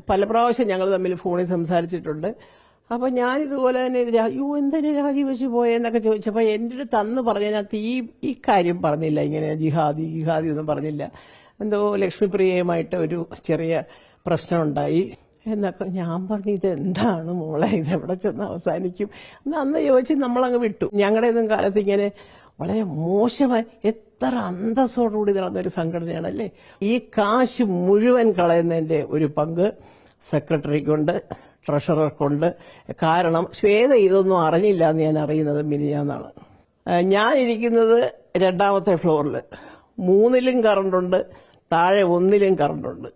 പല പ്രാവശ്യം ഞങ്ങൾ തമ്മിൽ ഫോണിൽ സംസാരിച്ചിട്ടുണ്ട്. അപ്പൊ ഞാനിതുപോലെ തന്നെ എന്തിനു രാജിവെച്ച് പോയെന്നൊക്കെ ചോദിച്ചപ്പോൾ എൻ്റെ അടുത്ത് അന്ന് പറഞ്ഞതിനകത്ത് ഈ കാര്യം പറഞ്ഞില്ല, ഇങ്ങനെ ജിഹാദി ഒന്നും പറഞ്ഞില്ല. എന്തോ ലക്ഷ്മിപ്രിയയുമായിട്ട് ഒരു ചെറിയ പ്രശ്നമുണ്ടായി എന്നൊക്കെ ഞാൻ പറഞ്ഞു. ഇത് എന്താണ് മോളെ, ഇത് എവിടെ ചെന്ന് അവസാനിക്കും അന്ന് ചോദിച്ച് നമ്മളങ്ങ് വിട്ടു. ഞങ്ങളുടെ ഒന്നും കാലത്ത് ഇങ്ങനെ വളരെ മോശമായി എത്ര അന്തസ്സോടുകൂടി നടന്നൊരു സംഘടനയാണല്ലേ. ഈ കാശ് മുഴുവൻ കളയുന്നതിന്റെ ഒരു പങ്ക് സെക്രട്ടറിക്കുണ്ട്, ട്രഷറർക്കുണ്ട്. കാരണം ശ്വേത ഇതൊന്നും അറിഞ്ഞില്ല എന്ന് ഞാൻ അറിയുന്നത് മിനിഞ്ഞാന്നാണ്. ഞാനിരിക്കുന്നത് 2ാമത്തെ ഫ്ലോറിൽ, 3ലും കറണ്ടുണ്ട്, താഴെ 1ലും കറണ്ടുണ്ട്.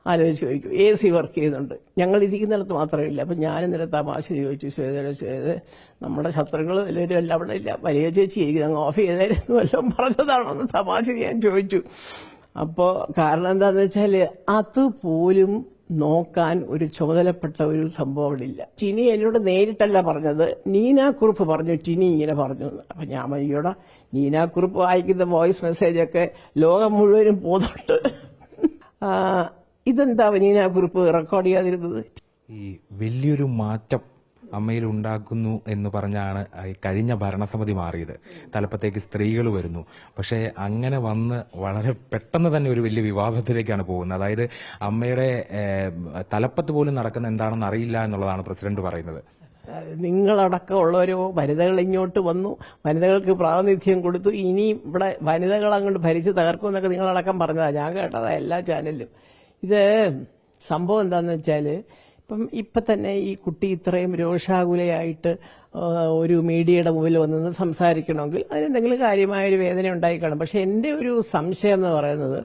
ആലോചിച്ച് ചോദിക്കും, AC വർക്ക് ചെയ്യുന്നുണ്ട്. ഞങ്ങൾ ഇരിക്കുന്നിടത്ത് മാത്രമില്ല. അപ്പം ഞാനിന്നലെ തമാശ ചോദിച്ചു ശ്വേത, നമ്മുടെ ശത്രുക്കൾ എല്ലാവരും എല്ലാം അവിടെ ഇല്ല, വലിയ ചേച്ചി ഇരിക്കുന്നു, അങ്ങ് ഓഫ് ചെയ്തായിരുന്നു വല്ലതും പറഞ്ഞതാണോന്ന് തമാശ ഞാൻ ചോദിച്ചു. അപ്പോൾ കാരണം എന്താണെന്ന് വെച്ചാൽ അതുപോലും നോക്കാൻ ഒരു ചുമതലപ്പെട്ട ഒരു സംഭവം അവിടെ ഇല്ല. ടിനി എന്നോട് നേരിട്ടല്ല പറഞ്ഞത്, നീനാക്കുറുപ്പ് പറഞ്ഞു ടിനി ഇങ്ങനെ പറഞ്ഞു. അപ്പൊ ഞാൻ മയ്യോടെ നീനാക്കുറുപ്പ് വായിക്കുന്ന വോയിസ് മെസ്സേജൊക്കെ ലോകം മുഴുവനും പോകുന്നുണ്ട്. ഇതെന്താ നീനാക്കുറുപ്പ് റെക്കോർഡ് ചെയ്യാതിരുന്നത്? ഈ വലിയൊരു മാറ്റം അമ്മയിൽ ഉണ്ടാക്കുന്നു എന്ന് പറഞ്ഞാണ് കഴിഞ്ഞ ഭരണസമിതി മാറിയത്. തലപ്പത്തേക്ക് സ്ത്രീകൾ വരുന്നു. പക്ഷേ അങ്ങനെ വന്ന് വളരെ പെട്ടെന്ന് തന്നെ ഒരു വലിയ വിവാദത്തിലേക്കാണ് പോകുന്നത്. അതായത് അമ്മയുടെ തലപ്പത്ത് പോലും നടക്കുന്ന എന്താണെന്ന് അറിയില്ല എന്നുള്ളതാണ് പ്രസിഡന്റ് പറയുന്നത്. നിങ്ങളടക്കമുള്ളവരോ വനിതകൾ ഇങ്ങോട്ട് വന്നു, വനിതകൾക്ക് പ്രാതിനിധ്യം കൊടുത്തു, ഇനി ഇവിടെ വനിതകൾ അങ്ങോട്ട് ഭരിച്ച് തകർക്കും എന്നൊക്കെ നിങ്ങളടക്കം പറഞ്ഞതാ. ഞാൻ കേട്ടതാ എല്ലാ ചാനലിലും. ഇത് സംഭവം എന്താണെന്ന് വെച്ചാൽ ഇപ്പം തന്നെ ഈ കുട്ടി ഇത്രയും രോഷാകുലയായിട്ട് ഒരു മീഡിയയുടെ മുമ്പിൽ വന്ന് സംസാരിക്കണമെങ്കിൽ അതിനെന്തെങ്കിലും കാര്യമായൊരു വേദന ഉണ്ടായി കാണും. പക്ഷെ എൻ്റെ ഒരു സംശയം എന്ന് പറയുന്നത്,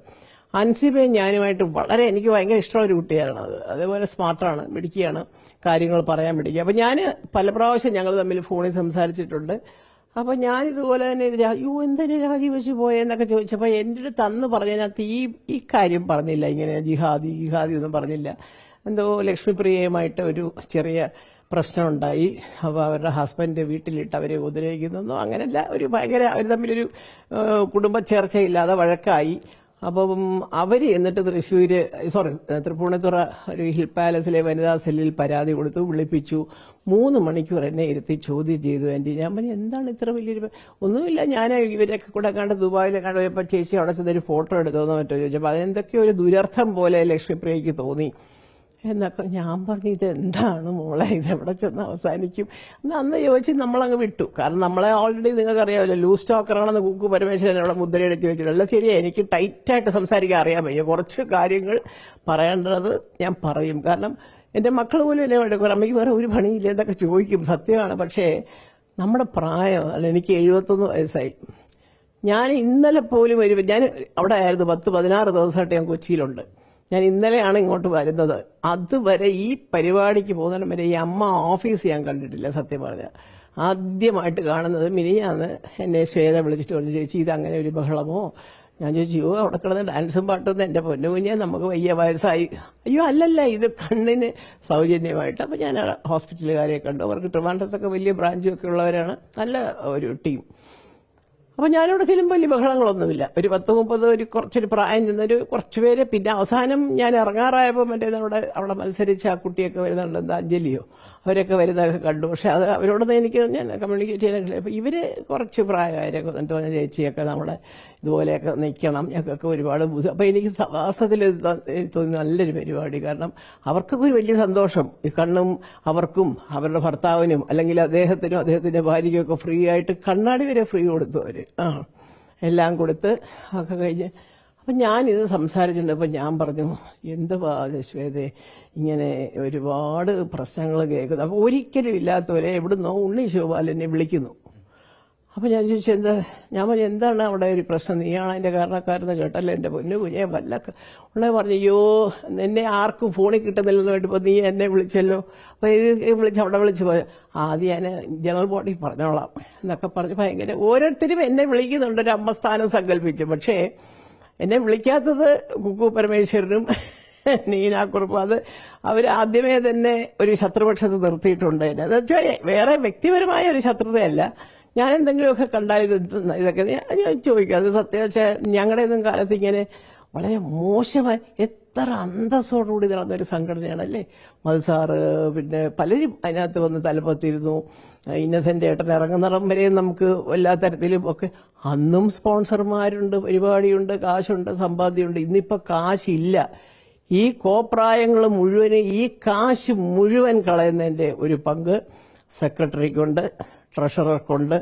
അൻസിബയും ഞാനുമായിട്ട് എനിക്ക് ഭയങ്കര ഇഷ്ടമുള്ള ഒരു കുട്ടിയാണ്. അതേപോലെ സ്മാർട്ടാണ്, മിടുക്കിയാണ്, കാര്യങ്ങൾ പറയാൻ പിടിക്കുക. അപ്പം ഞാൻ പല പ്രാവശ്യം ഞങ്ങൾ തമ്മിൽ ഫോണിൽ സംസാരിച്ചിട്ടുണ്ട്. അപ്പൊ ഞാനിതുപോലെ തന്നെ എന്തിനു രാജിവെച്ച് പോയെന്നൊക്കെ ചോദിച്ചപ്പോൾ എൻ്റെ അടുത്ത് അന്ന് പറഞ്ഞതിനകത്ത് ഈ കാര്യം പറഞ്ഞില്ല, ഇങ്ങനെ ജിഹാദി ഒന്നും പറഞ്ഞില്ല. എന്തോ ലക്ഷ്മിപ്രിയയുമായിട്ട് ഒരു ചെറിയ പ്രശ്നമുണ്ടായി. അപ്പോൾ അവരുടെ ഹസ്ബൻഡ് വീട്ടിലിട്ട് അവരെ ഉപദ്രവിക്കുന്നോ അങ്ങനെയല്ല, ഒരു ഭയങ്കര അവർ തമ്മിലൊരു കുടുംബ ചേർച്ചയില്ലാതെ വഴക്കായി. അപ്പം അവർ എന്നിട്ട് തൃപ്പൂണിത്തുറ ഒരു ഹിൽ പാലസിലെ വനിതാ സെല്ലിൽ പരാതി കൊടുത്തു, വിളിപ്പിച്ചു. 3 മണിക്കൂർ എന്നെ ഇരുത്തി ചോദ്യം ചെയ്തു. ആൻറ്റി ഞാൻ പറഞ്ഞു, എന്താണ് ഇത്ര വലിയൊരു ഒന്നുമില്ല, ഞാൻ ഇവരൊക്കെ കൂടെ കണ്ട് ദുബായിലെ കണ്ടപ്പോൾ ചേച്ചി അവിടെ ചെന്നൊരു ഫോട്ടോ എടുത്തോന്നോ മറ്റോ ചോദിച്ചപ്പോൾ അതെന്തൊക്കെയോ ഒരു ദുരർത്ഥം പോലെ ലക്ഷ്മിപ്രിയയ്ക്ക് തോന്നി എന്നൊക്കെ ഞാൻ പറഞ്ഞു. ഇത് എന്താണ് മോളെ, ഇത് എവിടെ ചെന്ന് അവസാനിക്കും അന്ന് ചോദിച്ച് നമ്മളങ്ങ് വിട്ടു. കാരണം നമ്മളെ ഓൾറെഡി നിങ്ങൾക്കറിയാമല്ലോ, ലൂസ് ടോക്കറാണെന്ന് കുക്കു പരമേശ്വരൻ അവിടെ മുദ്രയെടുത്ത് വെച്ചിട്ടുള്ള. ശരിയാ, എനിക്ക് ടൈറ്റായിട്ട് സംസാരിക്കാൻ അറിയാൻ വയ്യ. കുറച്ച് കാര്യങ്ങൾ പറയേണ്ടത് ഞാൻ പറയും. കാരണം എൻ്റെ മക്കൾ പോലും എന്നെ എടുക്കും, അമ്മയ്ക്ക് വേറെ ഒരു പണിയില്ല എന്നൊക്കെ ചോദിക്കും. സത്യമാണ്. പക്ഷേ നമ്മുടെ പ്രായം, എനിക്ക് 71 വയസ്സായി. ഞാൻ ഇന്നലെ പോലും ഞാൻ അവിടെ ആയിരുന്നു 10-16 ദിവസമായിട്ട് ഞാൻ കൊച്ചിയിലുണ്ട്. ഞാൻ ഇന്നലെയാണ് ഇങ്ങോട്ട് വരുന്നത്. അതുവരെ ഈ പരിപാടിക്ക് പോകുന്നതിന് വരെ ഈ അമ്മ ഓഫീസ് ഞാൻ കണ്ടിട്ടില്ല. സത്യം പറഞ്ഞാൽ ആദ്യമായിട്ട് കാണുന്നത് മിനിഞ്ഞാന്ന് എന്നെ ശ്വേത വിളിച്ചിട്ട് പറഞ്ഞു, ചേച്ചി ഇത് അങ്ങനെ ഒരു ബഹളമോ? ഞാൻ ചോദിച്ചു, അവിടെ കിടന്ന് ഡാൻസും പാട്ടും എൻ്റെ പൊന്നു കുഞ്ഞെ, നമുക്ക് വലിയ വയസ്സായി. അയ്യോ അല്ലല്ല, ഇത് കണ്ണിന് സൗജന്യമായിട്ട്. അപ്പം ഞാൻ ഹോസ്പിറ്റലുകാരെ കണ്ടു. അവർക്ക് ട്രിവാൻഡ്രത്തൊക്കെ വലിയ ബ്രാഞ്ചും ഒക്കെ ഉള്ളവരാണ്, നല്ല ഒരു ടീം. അപ്പൊ ഞാനിവിടെ ചെല്ലുമ്പോൾ വലിയ ബഹളങ്ങളൊന്നുമില്ല. ഒരു 10-30 ഒരു കുറച്ചൊരു പ്രായം ചെന്നൊരു കുറച്ച് പേര്. പിന്നെ അവസാനം ഞാൻ ഇറങ്ങാറായപ്പോൾ അവിടെ മത്സരിച്ച ആ കുട്ടിയൊക്കെ വരുന്നുണ്ട്, എന്താ അഞ്ജലിയോ, അവരൊക്കെ വരുന്നതൊക്കെ കണ്ടു. പക്ഷെ അത് അവരോടൊന്നും എനിക്ക് ഞാൻ കമ്മ്യൂണിക്കേറ്റ് ചെയ്യാൻ. അപ്പൊ ഇവര് കുറച്ച് പ്രായമായവരൊക്കെ എന്നിട്ട് പറഞ്ഞ ചേച്ചിയൊക്കെ നമ്മുടെ ഇതുപോലെയൊക്കെ നിൽക്കണം, ഞങ്ങൾക്കൊക്കെ ഒരുപാട് അപ്പൊ എനിക്ക് വാസത്തിൽ തോന്നി നല്ലൊരു പരിപാടി. കാരണം അവർക്കൊക്കെ ഒരു വലിയ സന്തോഷം. ഈ കണ്ണും അവർക്കും അവരുടെ ഭർത്താവിനും അല്ലെങ്കിൽ അദ്ദേഹത്തിനും അദ്ദേഹത്തിന്റെ ഭാര്യയ്ക്കും ഒക്കെ ഫ്രീ ആയിട്ട് കണ്ണാടി വരെ ഫ്രീ കൊടുത്തു അവര്. എല്ലാം കൊടുത്ത് ഒക്കെ കഴിഞ്ഞ് അപ്പം ഞാനിത് സംസാരിച്ചിട്ടുണ്ട്. അപ്പം ഞാൻ പറഞ്ഞു, എന്തുവാ ശ്വേതേ ഇങ്ങനെ ഒരുപാട് പ്രശ്നങ്ങൾ കേൾക്കുന്നു. അപ്പോൾ ഒരിക്കലും ഇല്ലാത്തവരെ എവിടുന്നോ ഉണ്ണി ശിവപാലനെ വിളിക്കുന്നു. അപ്പം ഞാൻ ചോദിച്ചു, ഞാൻ പറഞ്ഞു, എന്താണ് അവിടെ ഒരു പ്രശ്നം, നീയാണ് അതിൻ്റെ കാരണക്കാരെന്ന് കേട്ടല്ലോ എൻ്റെ പൊന്നു കുഞ്ഞെ വല്ലൊക്കെ ഉണ്ണെ പറഞ്ഞു. അയ്യോ എന്നെ ആർക്കും ഫോണിൽ കിട്ടുന്നില്ലെന്ന് കേട്ടപ്പോൾ നീ എന്നെ വിളിച്ചല്ലോ, അപ്പോൾ ഇത് അവിടെ വിളിച്ച് പോയ ആദ്യം ഞാൻ ജനറൽ ബോഡി പറഞ്ഞോളാം എന്നൊക്കെ പറഞ്ഞ് ഭയങ്കര ഓരോരുത്തരും എന്നെ വിളിക്കുന്നുണ്ട് ഒരു അമ്മസ്ഥാനം സങ്കല്പിച്ച്. പക്ഷേ എന്നെ വിളിക്കാത്തത് കുക്കു പരമേശ്വരനും നീനാക്കുറുപ്പും. അത് അവർ ആദ്യമേ തന്നെ ഒരു ശത്രുപക്ഷത്ത് നിർത്തിയിട്ടുണ്ട്. എന്ന് വെച്ചാൽ വേറെ വ്യക്തിപരമായ ഒരു ശത്രുതയല്ല, ഞാൻ എന്തെങ്കിലുമൊക്കെ കണ്ടാൽ ഇതൊക്കെ ഞാൻ ചോദിക്കും. അത് സത്യം വെച്ചാൽ ഞങ്ങളുടെ ഒന്നും കാലത്ത് ഇങ്ങനെ വളരെ മോശമായി എത്ര അന്തസ്സോടുകൂടി നടന്നൊരു സംഘടനയാണ് അല്ലേ. മധു സാറ് പിന്നെ പലരും അതിനകത്ത് വന്ന് തലപ്പത്തിരുന്നു. ഇന്നസെന്റ് ഏട്ടൻ ഇറങ്ങുന്നിടം വരെയും നമുക്ക് എല്ലാ തരത്തിലും ഒക്കെ അന്നും സ്പോൺസർമാരുണ്ട്, പരിപാടിയുണ്ട്, കാശുണ്ട്, സമ്പാദ്യമുണ്ട്. ഇന്നിപ്പോൾ കാശില്ല. ഈ കോപ്രായങ്ങൾ മുഴുവനും ഈ കാശ് മുഴുവൻ കളയുന്നതിൻ്റെ ഒരു പങ്ക് സെക്രട്ടറിക്കുണ്ട്, ട്രഷറർക്കുണ്ട്.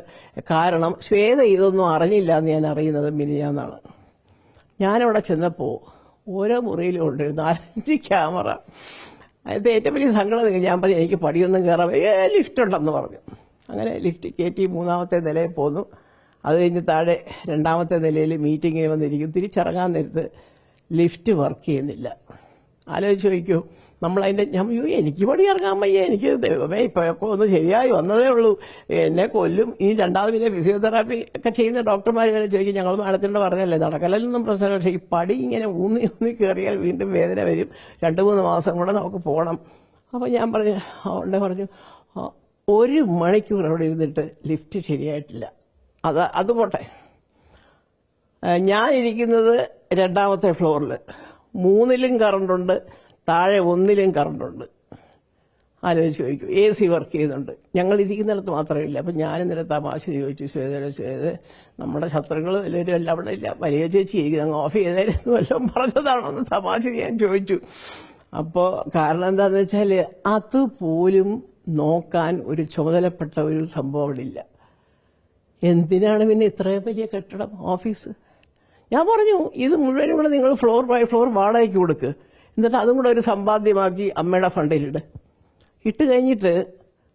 കാരണം ശ്വേത ഇതൊന്നും അറിഞ്ഞില്ല എന്ന് ഞാൻ അറിയുന്നത് മിനിഞ്ഞാന്നാണ്. ഞാനവിടെ ചെന്നപ്പോൾ ഓരോ മുറിയിലും ഉണ്ട് 4-5 ക്യാമറ. അത് ഏറ്റവും വലിയ സങ്കടം ഞാൻ പറഞ്ഞു എനിക്ക് പടിയൊന്നും കയറാൻ ലിഫ്റ്റ് ഉണ്ടെന്ന് പറഞ്ഞു. അങ്ങനെ ലിഫ്റ്റ് കയറ്റി 3ാമത്തെ നിലയിൽ പോന്നു. അത് കഴിഞ്ഞ് താഴെ 2ാമത്തെ നിലയിൽ മീറ്റിങ്ങിന് വന്നിരിക്കും. തിരിച്ചിറങ്ങാൻ നേരത്ത് ലിഫ്റ്റ് വർക്ക് ചെയ്യുന്നില്ല. ആലോചിച്ച് ചോദിക്കൂ, നമ്മളതിൻ്റെ എനിക്ക് പടി ഇറങ്ങാൻ വയ്യ, എനിക്ക് ദൈവമേ ഇപ്പോഴൊക്കെ ഒന്ന് ശരിയായി വന്നതേ ഉള്ളൂ, എന്നെ കൊല്ലും. ഇനി രണ്ടാമത് പിന്നെ ഫിസിയോതെറാപ്പി ഒക്കെ ചെയ്യുന്ന ഡോക്ടർമാർ വരെ ചോദിക്കും ഞങ്ങൾ മാഡത്തിൻ്റെ പറഞ്ഞല്ലേ നടക്കലൊന്നും പ്രശ്നമില്ല, പക്ഷേ ഈ പടി ഇങ്ങനെ ഊന്നി കയറിയാൽ വീണ്ടും വേദന വരും, 2-3 മാസം കൂടെ നമുക്ക് പോകണം. അപ്പോൾ ഞാൻ പറഞ്ഞു പറഞ്ഞു 1 മണിക്കൂർ അവിടെ ഇരുന്നിട്ട് ലിഫ്റ്റ് ശരിയായിട്ടില്ല. അത് പോട്ടെ, ഞാനിരിക്കുന്നത് 2ാമത്തെ ഫ്ലോറിൽ, 3ലും കറണ്ടുണ്ട്, താഴെ 1ലും കറണ്ടുണ്ട്. ആലോചിച്ച് ചോദിക്കും, AC വർക്ക് ചെയ്യുന്നുണ്ട്, ഞങ്ങൾ ഇരിക്കുന്നിടത്ത് മാത്രമേ ഇല്ല. അപ്പം ഞാനിന്നലെ തമാശ ചോദിച്ചു ശ്വേത നമ്മുടെ ശത്രുക്കൾ എല്ലാവരും എല്ലാം അവിടെ ഇല്ല, വലിയ ചേച്ചി ഇരിക്കുന്നു, അങ്ങ് ഓഫ് ചെയ്തായിരുന്നു വല്ലതും പറഞ്ഞതാണോ എന്ന് തമാശ ഞാൻ ചോദിച്ചു. അപ്പോൾ കാരണം എന്താണെന്ന് വെച്ചാൽ അതുപോലും നോക്കാൻ ഒരു ചുമതലപ്പെട്ട ഒരു സംഭവം അവിടെ ഇല്ല. എന്തിനാണ് പിന്നെ ഇത്രയും വലിയ കെട്ടിടം, ഓഫീസ്? ഞാൻ പറഞ്ഞു ഇത് മുഴുവനും കൂടെ നിങ്ങൾ ഫ്ലോർ ബൈ ഫ്ലോർ വാടകയ്ക്ക് കൊടുക്കുക, എന്നിട്ട് അതും കൂടെ ഒരു സമ്പാദ്യമാക്കി അമ്മയുടെ ഫണ്ടിലിട്. ഇട്ട് കഴിഞ്ഞിട്ട്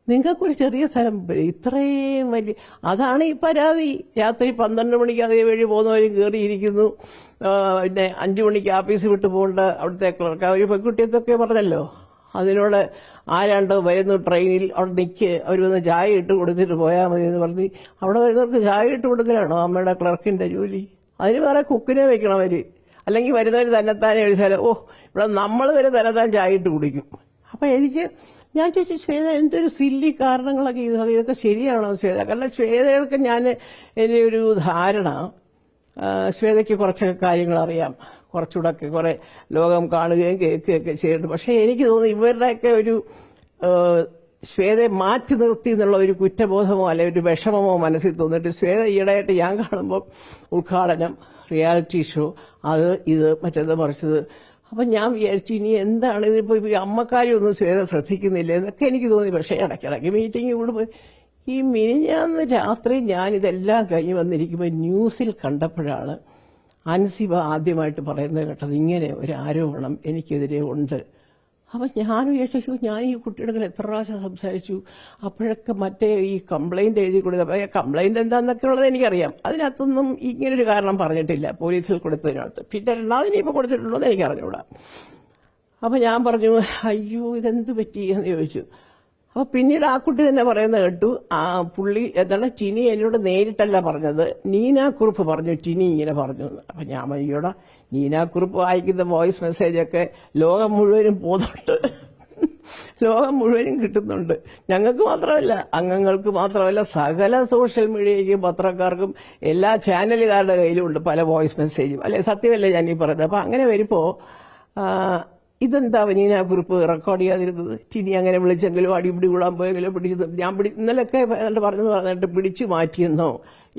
നിങ്ങൾക്കൊരു ചെറിയ സ്ഥലം ഇത്രയും വലിയ, അതാണ് ഈ പരാതി. രാത്രി 12 മണിക്ക് അതേ വഴി പോകുന്നവരും കയറിയിരിക്കുന്നു. പിന്നെ 5 മണിക്ക് ആഫീസ് വിട്ട് പോകേണ്ട അവിടുത്തെ ക്ലർക്ക് ഒരു പെൺകുട്ടിയത്തൊക്കെ പറഞ്ഞല്ലോ, അതിനോട് ആരാണ്ടോ വരുന്നു ട്രെയിനിൽ, അവിടെ നിൽക്ക്, അവർ വന്ന് ചായ ഇട്ട് കൊടുത്തിട്ട് പോയാൽ മതി എന്ന് പറഞ്ഞ് അവിടെ വരുന്നവർക്ക് ചായ ഇട്ട് കൊടുക്കലാണോ അമ്മയുടെ ക്ലർക്കിന്റെ ജോലി? അതിന് വേറെ കുക്കിനെ വെക്കണം അവർ, അല്ലെങ്കിൽ വരുന്നവർ തന്നെത്താനെ കഴിച്ചാൽ ഇവിടെ നമ്മൾ വരെ തന്നെത്താൻ ചായ ഇട്ട് കുടിക്കും. അപ്പം ഞാൻ ചോദിച്ചു ശ്വേത എന്തൊരു സില്ലി കാരണങ്ങളൊക്കെ ഇതൊക്കെ ശരിയാണോ ശ്വേത? കാരണം ശ്വേതകൾക്ക് എൻ്റെ ഒരു ധാരണ, ശ്വേതയ്ക്ക് കുറച്ച് കാര്യങ്ങൾ അറിയാം, കുറച്ചുകൂടെയൊക്കെ കുറെ ലോകം കാണുകയും കേൾക്കുകയൊക്കെ ചെയ്യുന്നുണ്ട്. പക്ഷേ എനിക്ക് തോന്നുന്നു ഇവരുടെയൊക്കെ ഒരു ശ്വേതയെ മാറ്റി നിർത്തി എന്നുള്ള ഒരു കുറ്റബോധമോ അല്ലെങ്കിൽ ഒരു വിഷമമോ മനസ്സിൽ തോന്നിയിട്ട് ശ്വേത ഈയിടെയായിട്ട് ഞാൻ കാണുമ്പോൾ ഉദ്ഘാടനം, റിയാലിറ്റി ഷോ, അത് ഇത് മറ്റേത് മറിച്ചത്. അപ്പം ഞാൻ വിചാരിച്ചു ഇനി എന്താണ് ഇതിപ്പോൾ ഈ അമ്മക്കാരൊന്നും ശ്വേത ശ്രദ്ധിക്കുന്നില്ല എന്നൊക്കെ എനിക്ക് തോന്നി. പക്ഷേ ഇടയ്ക്കിടയ്ക്ക് മീറ്റിംഗ് കൂടുമ്പോൾ ഈ മിനിഞ്ഞാന്ന് രാത്രി ഞാനിതെല്ലാം കഴിഞ്ഞ് വന്നിരിക്കുമ്പോൾ ന്യൂസിൽ കണ്ടപ്പോഴാണ് അൻസിബ ആദ്യമായിട്ട് പറയുന്നത് കേട്ടത്, ഇങ്ങനെ ഒരു ആരോപണം എനിക്കെതിരെ ഉണ്ട്. അപ്പം ഞാൻ വിചാരിച്ചു ഞാൻ ഈ കുട്ടിയുടെ എത്ര പ്രാവശ്യം സംസാരിച്ചു. അപ്പോഴൊക്കെ മറ്റേ ഈ കംപ്ലൈൻറ്റ് എഴുതി കൊടുത്തപ്പോൾ കംപ്ലൈൻറ്റ് എന്താണെന്നൊക്കെ ഉള്ളത് എനിക്കറിയാം, അതിനകത്തൊന്നും ഇങ്ങനൊരു കാരണം പറഞ്ഞിട്ടില്ല പോലീസിൽ കൊടുത്തതിനകത്ത്. പിന്നെ രണ്ടാമതിനിപ്പോൾ കൊടുത്തിട്ടുണ്ടോ എന്ന് എനിക്കറിഞ്ഞൂടാ. അപ്പം ഞാൻ പറഞ്ഞു അയ്യോ ഇതെന്ത് പറ്റി എന്ന് ചോദിച്ചു. അപ്പോൾ പിന്നീട് ആ കുട്ടി തന്നെ പറയുന്നത് കേട്ടു, ആ പുള്ളി എന്താണ് ടിനി എന്നോട് നേരിട്ടല്ല പറഞ്ഞത്, നീനാക്കുറുപ്പ് പറഞ്ഞു ടിനി ഇങ്ങനെ പറഞ്ഞു എന്ന്. അപ്പം ഞാൻ അയ്യോടാ നീനാക്കുറുപ്പ് വായിക്കുന്ന വോയിസ് മെസ്സേജൊക്കെ ലോകം മുഴുവനും പോകുന്നുണ്ട്, ലോകം മുഴുവനും കിട്ടുന്നുണ്ട്. ഞങ്ങൾക്ക് മാത്രമല്ല, അംഗങ്ങൾക്ക് മാത്രമല്ല, സകല സോഷ്യൽ മീഡിയയ്ക്കും പത്രക്കാർക്കും എല്ലാ ചാനലുകാരുടെ കയ്യിലുമുണ്ട് പല വോയിസ് മെസ്സേജും. അല്ലെ സത്യമല്ലേ ഞാൻ ഈ പറയുന്നത്? അപ്പം അങ്ങനെ വരുമ്പോൾ ഇതെന്താ നീനാക്കുറിപ്പ് റെക്കോർഡ് ചെയ്യാതിരുന്നത്? ടിനി അങ്ങനെ വിളിച്ചെങ്കിലും അടിപിടി കൂടാൻ പോയെങ്കിലും പിടിച്ചു, ഞാൻ ഇന്നലൊക്കെ പറഞ്ഞിട്ട് പിടിച്ചു മാറ്റിയെന്നോ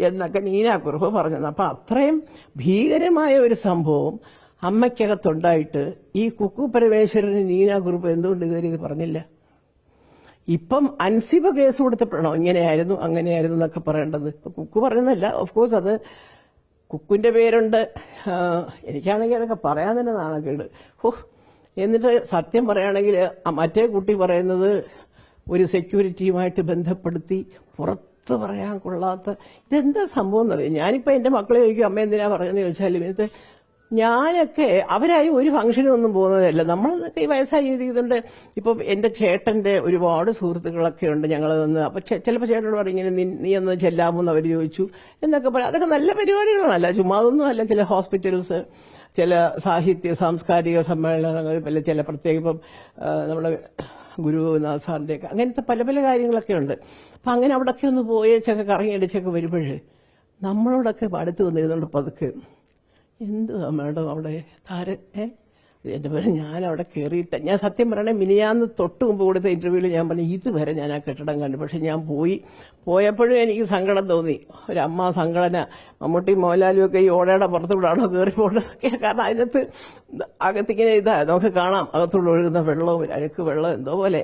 എന്നൊക്കെ നീനാക്കുറിപ്പ് പറഞ്ഞത്. അപ്പം അത്രയും ഭീകരമായ ഒരു സംഭവം അമ്മയ്ക്കകത്തുണ്ടായിട്ട് ഈ കുക്കു പരമേശ്വരന് നീനാക്കുറിപ്പ് എന്തുകൊണ്ട് ഇതുവരെ ഇത് പറഞ്ഞില്ല? ഇപ്പം അൻസിബ കേസ് കൊടുത്തപ്പോഴാണോ ഇങ്ങനെയായിരുന്നു അങ്ങനെയായിരുന്നു എന്നൊക്കെ പറയേണ്ടത്? കുക്കു പറഞ്ഞതല്ല, ഓഫ് കോഴ്സ് അത് കുക്കിന്റെ പേരുണ്ട്. എനിക്കാണെങ്കിൽ അതൊക്കെ പറയാൻ തന്നെ നാണക്കേട്. എന്നിട്ട് സത്യം പറയുകയാണെങ്കിൽ മറ്റേ കുട്ടി പറയുന്നത് ഒരു സെക്യൂരിറ്റിയുമായിട്ട് ബന്ധപ്പെടുത്തി പുറത്ത് പറയാൻ കൊള്ളാത്ത, ഇതെന്താ സംഭവം എന്നറിയാം. ഞാനിപ്പോൾ എൻ്റെ മക്കളെ ചോദിക്കും അമ്മ എന്തിനാ പറയുന്നത് ചോദിച്ചാലും ഇത് ഞാനൊക്കെ അവരായി ഒരു ഫംഗ്ഷനും ഒന്നും പോകുന്നതല്ല. നമ്മളൊക്കെ ഈ വയസ്സായി ഇരിക്കുന്നുണ്ട്. ഇപ്പം എൻ്റെ ചേട്ടൻ്റെ ഒരുപാട് സുഹൃത്തുക്കളൊക്കെ ഉണ്ട്, ഞങ്ങൾ നിന്ന്. അപ്പം ചിലപ്പോൾ ചേട്ടനോട് പറയും ഇങ്ങനെ നീ ഒന്ന് ചെല്ലാമെന്ന് അവർ ചോദിച്ചു എന്നൊക്കെ പറയാം. അതൊക്കെ നല്ല പരിപാടികളാണല്ല, ചുമ്മാ അതൊന്നും അല്ല. ചില ഹോസ്പിറ്റൽസ്, ചില സാഹിത്യ സാംസ്കാരിക സമ്മേളനങ്ങൾ, ചില പ്രത്യേക ഇപ്പം നമ്മുടെ ഗുരുനാഥ് സാറിൻ്റെയൊക്കെ അങ്ങനത്തെ പല പല കാര്യങ്ങളൊക്കെ ഉണ്ട്. അപ്പം അങ്ങനെ അവിടെയൊക്കെ ഒന്ന് പോയേച്ചൊക്കെ കറങ്ങിയടിച്ചൊക്കെ വരുമ്പോഴേ നമ്മളോടൊക്കെ അടുത്ത് വന്നിരുന്നുണ്ട് പതുക്കെ. എന്തുവാ മാഡം അവിടെ എൻ്റെ പേര് ഞാൻ അവിടെ കയറിയിട്ട് ഞാൻ സത്യം പറയണേ മിനിയാന്ന് തൊട്ട് മുമ്പ് കൊടുത്ത ഇന്റർവ്യൂവിൽ ഞാൻ പറഞ്ഞു ഇതുവരെ ഞാൻ ആ കെട്ടിടം കണ്ടു. പക്ഷെ ഞാൻ പോയപ്പോഴും എനിക്ക് സങ്കടം തോന്നി. ഒരു അമ്മ സംഘടന മമ്മൂട്ടി മോഹൻലാലും ഒക്കെ ഈ ഓടയുടെ പുറത്തുകൂടാണോ കയറി പോകുന്നതൊക്കെ. കാരണം അതിനകത്ത് അകത്തിങ്ങനെ നമുക്ക് കാണാം അകത്തുള്ള ഒഴുകുന്ന വെള്ളവും അഴുക്ക് വെള്ളം എന്തോ പോലെ.